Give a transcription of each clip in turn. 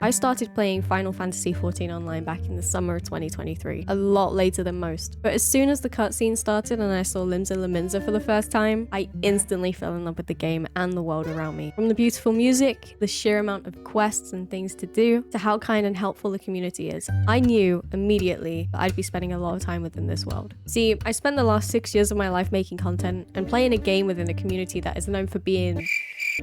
I started playing Final Fantasy XIV Online back in the summer of 2023, a lot later than most. But as soon as the cutscene started and I saw Limsa Lominsa for the first time, I instantly fell in love with the game and the world around me. From the beautiful music, the sheer amount of quests and things to do, to how kind and helpful the community is, I knew immediately that I'd be spending a lot of time within this world. See, I spent the last 6 years of my life making content and playing a game within a community that is known for being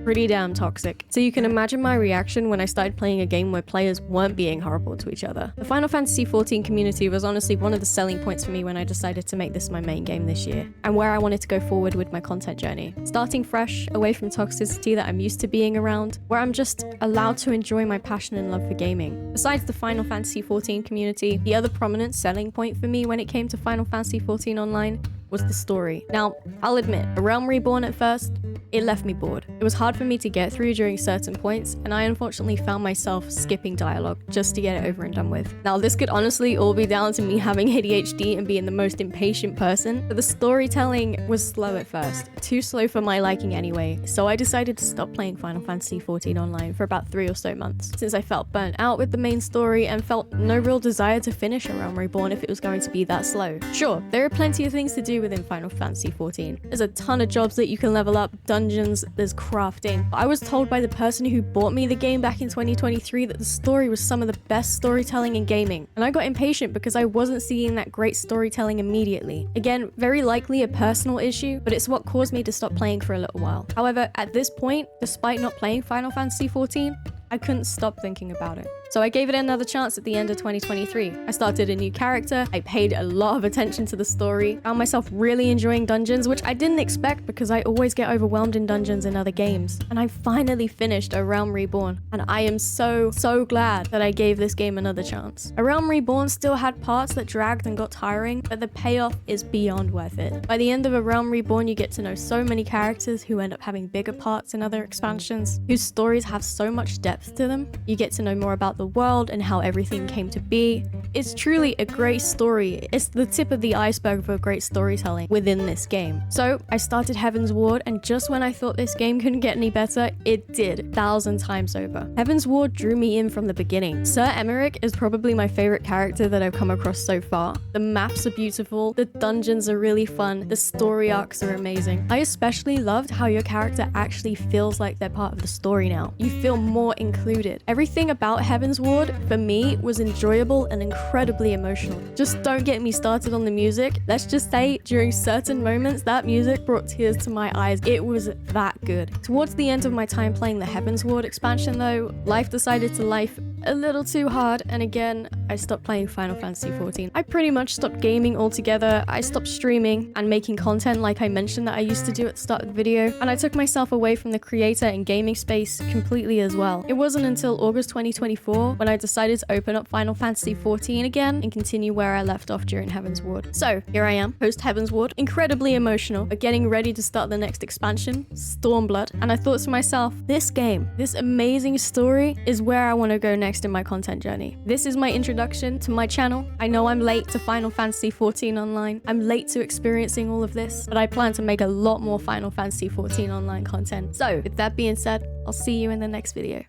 pretty damn toxic. So you can imagine my reaction when I started playing a game where players weren't being horrible to each other. The Final Fantasy XIV community was honestly one of the selling points for me when I decided to make this my main game this year, and where I wanted to go forward with my content journey. Starting fresh, away from toxicity that I'm used to being around, where I'm just allowed to enjoy my passion and love for gaming. Besides the Final Fantasy XIV community, the other prominent selling point for me when it came to Final Fantasy XIV Online was the story. Now, I'll admit, A Realm Reborn at first, it left me bored. It was hard for me to get through during certain points, and I unfortunately found myself skipping dialogue just to get it over and done with. Now, this could honestly all be down to me having ADHD and being the most impatient person, but the storytelling was slow at first. Too slow for my liking anyway, so I decided to stop playing Final Fantasy XIV Online for about 3 or so months, since I felt burnt out with the main story and felt no real desire to finish A Realm Reborn if it was going to be that slow. Sure, there are plenty of things to do within Final Fantasy XIV. There's a ton of jobs that you can level up, dungeons, there's crafting. I was told by the person who bought me the game back in 2023 that the story was some of the best storytelling in gaming, and I got impatient because I wasn't seeing that great storytelling immediately. Again, very likely a personal issue, but it's what caused me to stop playing for a little while. However, at this point, despite not playing Final Fantasy XIV, I couldn't stop thinking about it. So I gave it another chance at the end of 2023. I started a new character, I paid a lot of attention to the story, found myself really enjoying dungeons, which I didn't expect because I always get overwhelmed in dungeons in other games. And I finally finished A Realm Reborn, and I am so glad that I gave this game another chance. A Realm Reborn still had parts that dragged and got tiring, but the payoff is beyond worth it. By the end of A Realm Reborn, you get to know so many characters who end up having bigger parts in other expansions, whose stories have so much depth to them. You get to know more about the world and how everything came to be. It's truly a great story. It's the tip of the iceberg for great storytelling within this game. So I started Heaven's Ward, and just when I thought this game couldn't get any better, it did 1,000 times over. Heaven's Ward drew me in from the beginning. Sir Emmerich is probably my favorite character that I've come across so far. The maps are beautiful, the dungeons are really fun, the story arcs are amazing. I especially loved how your character actually feels like they're part of the story now. You feel more included. Everything about Heaven's Ward, for me, was enjoyable and incredibly emotional. Just don't get me started on the music. Let's just say, during certain moments, that music brought tears to my eyes. It was that good. Towards the end of my time playing the Heaven's Ward expansion though, life decided to life a little too hard, and again, I stopped playing Final Fantasy XIV. I pretty much stopped gaming altogether. I stopped streaming and making content like I mentioned that I used to do at the start of the video, and I took myself away from the creator and gaming space completely as well. It wasn't until August 2024 when I decided to open up Final Fantasy XIV again and continue where I left off during Heaven's Ward. So here I am, post Heaven's Ward, incredibly emotional, but getting ready to start the next expansion, Stormblood, and I thought to myself, this game, this amazing story is where I want to go next in my content journey. This is my introduction to my channel. I know I'm late to Final Fantasy XIV Online. I'm late to experiencing all of this, but I plan to make a lot more Final Fantasy XIV Online content. So with that being said, I'll see you in the next video.